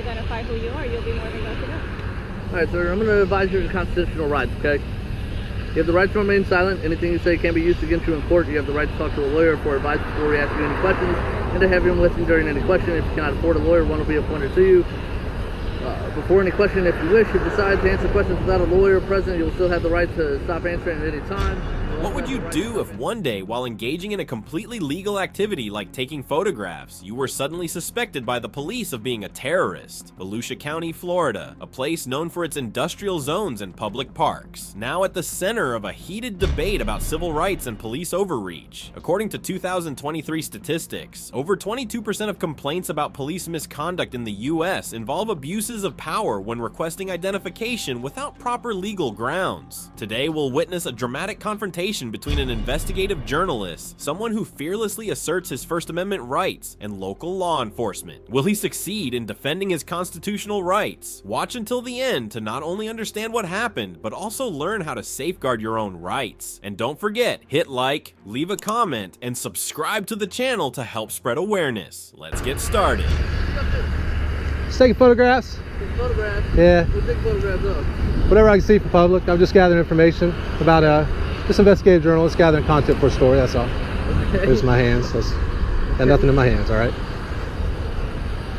Identify who you are, you'll be more than welcome to know. Alright, sir, I'm going to advise you of your constitutional rights, okay? You have the right to remain silent. Anything you say can be used against you in court. You have the right to talk to a lawyer for advice before we ask you any questions, and to have him listen during any question. If you cannot afford a lawyer, one will be appointed to you. Before any question, if you wish, if you decide to answer questions without a lawyer present, you'll still have the right to stop answering at any time. What would you do if one day, while engaging in a completely legal activity like taking photographs, you were suddenly suspected by the police of being a terrorist? Volusia County, Florida, a place known for its industrial zones and public parks, now at the center of a heated debate about civil rights and police overreach. According to 2023 statistics, over 22% of complaints about police misconduct in the US involve abuses of power when requesting identification without proper legal grounds. Today, we'll witness a dramatic confrontation between an investigative journalist, someone who fearlessly asserts his First Amendment rights, and local law enforcement. Will he succeed in defending his constitutional rights? Watch until the end to not only understand what happened, but also learn how to safeguard your own rights. And don't forget, hit like, leave a comment, and subscribe to the channel to help spread awareness. Let's get started. Just taking photographs? Take photographs? Yeah. We'll take photographs of. Whatever I can see for public. I'm just gathering information about just investigative journalist gathering content for a story, that's all. Okay. There's my hands. Got nothing in my hands, alright?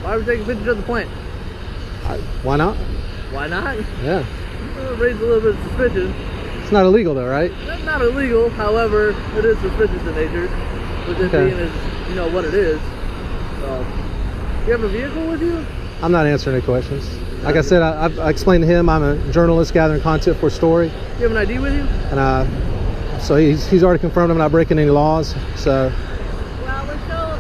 Why are we taking pictures of the plant? Why not? Why not? Yeah. Raise a little bit of suspicion. It's not illegal though, right? That's not illegal, however, it is suspicious in nature. With it being as, you know, what it is. So, you have a vehicle with you? I'm not answering any questions. Like I said, I explained to him I'm a journalist gathering content for a story. You have an ID with you? And so he's already confirmed I'm not breaking any laws, so. Well, we're still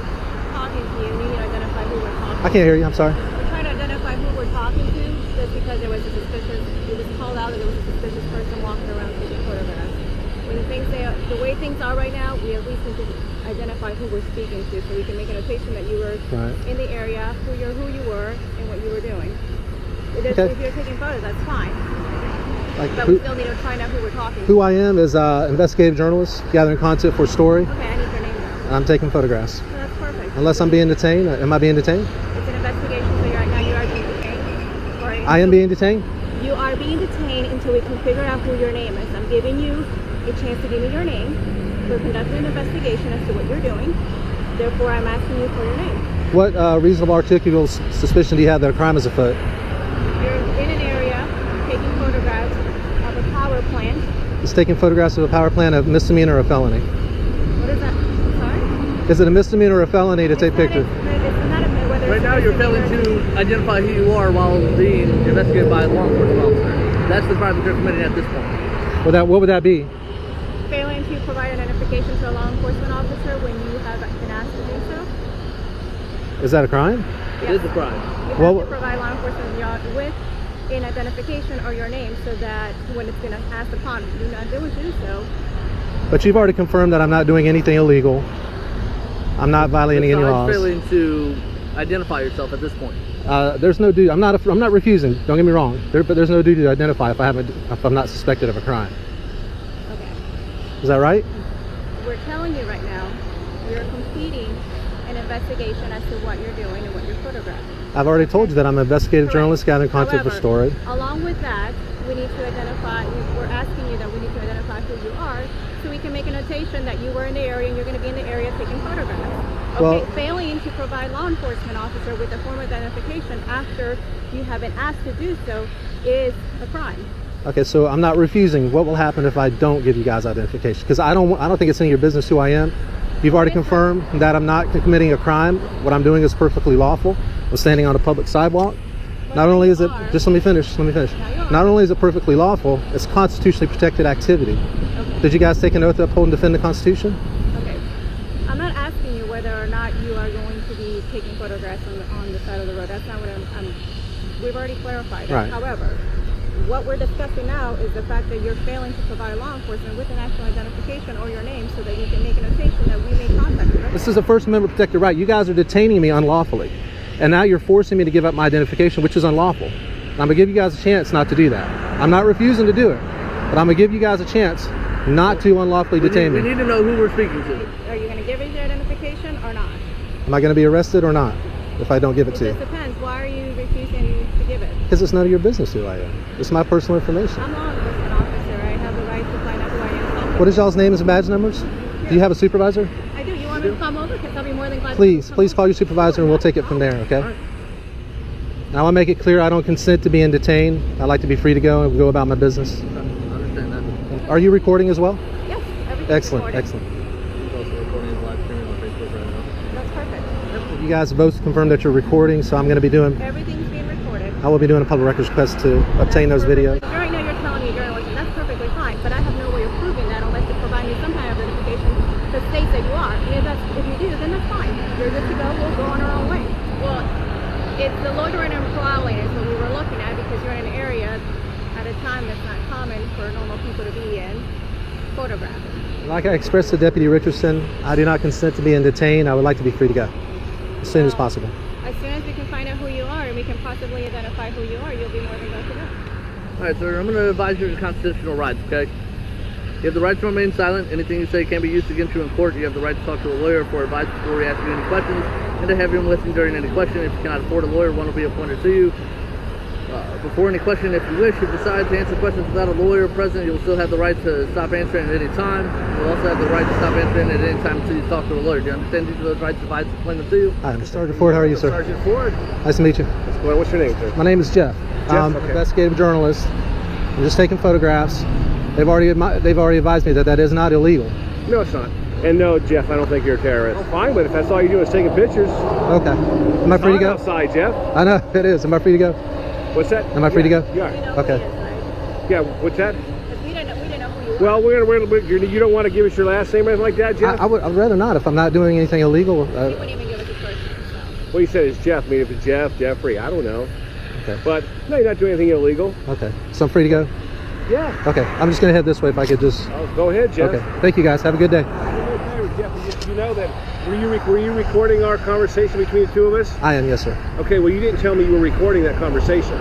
talking to you. We need to identify who we're talking to. I can't hear you, I'm sorry. We're trying to identify who we're talking to, just because there was a suspicious, it was called out that there was a suspicious person walking around taking photographs. The way things are right now, we at least need to identify who we're speaking to, so we can make a notation that you were in the area, who you were, and what you were doing. If you're taking photos, that's fine. But we still need to find out who we're talking to. Who I am is investigative journalist gathering content for a story. Okay, I need your name though. And I'm taking photographs. So that's perfect. Unless I'm being detained. Am I being detained? It's an investigation, so you are being detained. I am being detained? You are being detained until we can figure out who your name is. I'm giving you a chance to give me your name. We're conducting an investigation as to what you're doing. Therefore, I'm asking you for your name. What reasonable articulable suspicion do you have that a crime is afoot? You're in an area taking photographs of a power plant. Is taking photographs of a power plant a misdemeanor or a felony? What is that? Sorry? Is it a misdemeanor or a felony to take pictures? Right now you're failing to identify who you are while being investigated by a law enforcement officer. That's the crime that you're committing at this point. Well, what would that be? Failing to provide identification to a law enforcement officer when you have been asked to do so. Is that a crime? Yes. It is a crime. You have to provide law enforcement with an identification or your name, so that when it's been asked upon you not do so. But you've already confirmed that I'm not doing anything illegal. I'm not violating any laws. Failing to identify yourself at this point. There's no duty. I'm not refusing. Don't get me wrong. But there's no duty to identify if I'm not suspected of a crime. Okay. Is that right? We're telling you right now, you're completing an investigation as to what you're doing and what you're photographing. I've already told you that I'm an investigative journalist gathering content for story. Along with that, we need to identify. We're asking you that we need to identify who you are, so we can make a notation that you were in the area and you're going to be in the area taking photographs. Okay, well, failing to provide law enforcement officer with a form of identification after you have been asked to do so is a crime. Okay, so I'm not refusing. What will happen if I don't give you guys identification? Because I don't think it's any of your business who I am. You've already confirmed that I'm not committing a crime. What I'm doing is perfectly lawful. I'm standing on a public sidewalk. Not only is it, just let me finish. Not only is it perfectly lawful, it's constitutionally protected activity. Okay. Did you guys take an oath to uphold and defend the Constitution? Okay. I'm not asking you whether or not you are going to be taking photographs on the side of the road. That's not what we've already clarified that. Right. However, what we're discussing now is the fact that you're failing to provide law enforcement with an actual identification or your name, so that you can make a notation that we may contact you. This is a First Amendment protected right. You guys are detaining me unlawfully. And now you're forcing me to give up my identification, which is unlawful. I'm going to give you guys a chance not to do that. I'm not refusing to do it, but I'm going to give you guys a chance not to unlawfully detain me. We need to know who we're speaking to. Are you going to give us your identification or not? Am I going to be arrested or not if I don't give it to you? It depends. Why are you refusing Because it's none of your business who I am. It's my personal information. I'm a law enforcement officer. I have the right to find out who I am. What is y'all's names and badge numbers? Do you have a supervisor? I do. You want me to come over? Because I'll be more than glad Please to come call your supervisor and we'll take it from there, okay? Now I want to make it clear I don't consent to being detained. I like to be free to go and go about my business. I understand that. Are you recording as well? Yes, everything's Excellent, recorded. excellent. He's also recording his live streaming on Facebook right now. That's perfect. You guys both confirmed that you're recording, so I'm going to be doing, Everything's being recorded. I will be doing a public records request to obtain those videos. Right now you're telling me you're listening. That's perfectly fine, but I have no way of proving that unless you provide me some kind of verification that states that you are. And if you do, then that's fine. You're good to go. We'll go on our own way. Well, it's the loitering and prowling is what we were looking at because you're in an area at a time that's not common for normal people to be in photographing. Like I expressed to Deputy Richardson, I do not consent to being detained. I would like to be free to go as soon as possible. As soon as we can find out who you are and we can possibly identify who you are, you'll be more than glad to go. Alright, sir, I'm going to advise you of your constitutional rights, okay? You have the right to remain silent. Anything you say can be used against you in court. You have the right to talk to a lawyer for advice before we ask you any questions, and to have him listen during any question. If you cannot afford a lawyer, one will be appointed to you. Before any question, if you wish, if you decide to answer questions without a lawyer present, you'll still have the right to stop answering at any time. You'll also have the right to stop answering at any time until you talk to a lawyer. Do you understand these are those rights if I explain them to you? Hi, I'm Sergeant Ford. How are you, sir? Sergeant Ford. Nice to meet you. Well, what's your name, sir? My name is Jeff. I'm okay. investigative journalist. I'm just taking photographs. They've already advised me that that is not illegal. No, it's not. And no, Jeff, I don't think you're a terrorist. Oh, fine, but if that's all you're doing is taking pictures, Okay. Am I free to it's go? hot outside, Jeff. I know it is. Am I free to go? What's that? Am I free to go? You We are. know Okay. who he is, right? Yeah, what's that? Because we didn't know who you are. Well, you don't want to give us your last name or anything like that, Jeff? I'd rather not if I'm not doing anything illegal. He wouldn't even give us his first name. So. Well, you said it's Jeff. I mean, if it's Jeff, Jeffrey, I don't know. Okay. But no, you're not doing anything illegal. Okay. So I'm free to go? Yeah. Okay. I'm just going to head this way if I could just... Oh, go ahead, Jeff. Okay. Thank you, guys. Have a good day. Jeff, you know that, were you recording our conversation between the two of us? I am, yes, sir. Okay, well, you didn't tell me you were recording that conversation,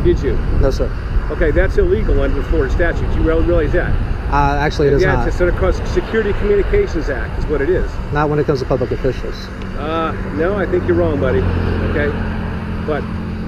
did you? No, sir. Okay, that's illegal under the Florida statutes. You realize that? Actually, it is Yeah, not. it's the Security Communications Act is what it is. Not when it comes to public officials. No, I think you're wrong, buddy. Okay? But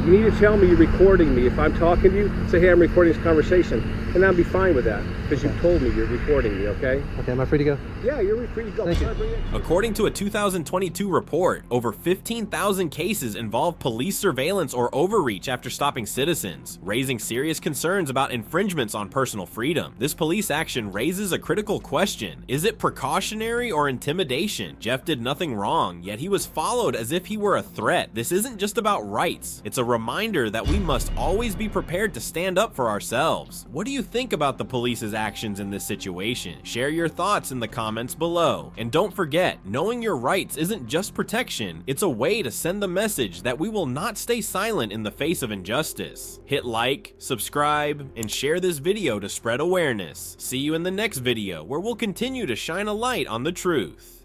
you need to tell me you're recording me. If I'm talking to you, say, hey, I'm recording this conversation. And I'll be fine with that because you've told me you're recording me, okay? Okay, am I free to go? Yeah, you're free to go. Thank you. According to a 2022 report, over 15,000 cases involve police surveillance or overreach after stopping citizens, raising serious concerns about infringements on personal freedom. This police action raises a critical question. Is it precautionary or intimidation? Jeff did nothing wrong, yet he was followed as if he were a threat. This isn't just about rights. It's a reminder that we must always be prepared to stand up for ourselves. What do you think about the police's actions in this situation? Share your thoughts in the comments below. And don't forget, knowing your rights isn't just protection, it's a way to send the message that we will not stay silent in the face of injustice. Hit like, subscribe, and share this video to spread awareness. See you in the next video where we'll continue to shine a light on the truth.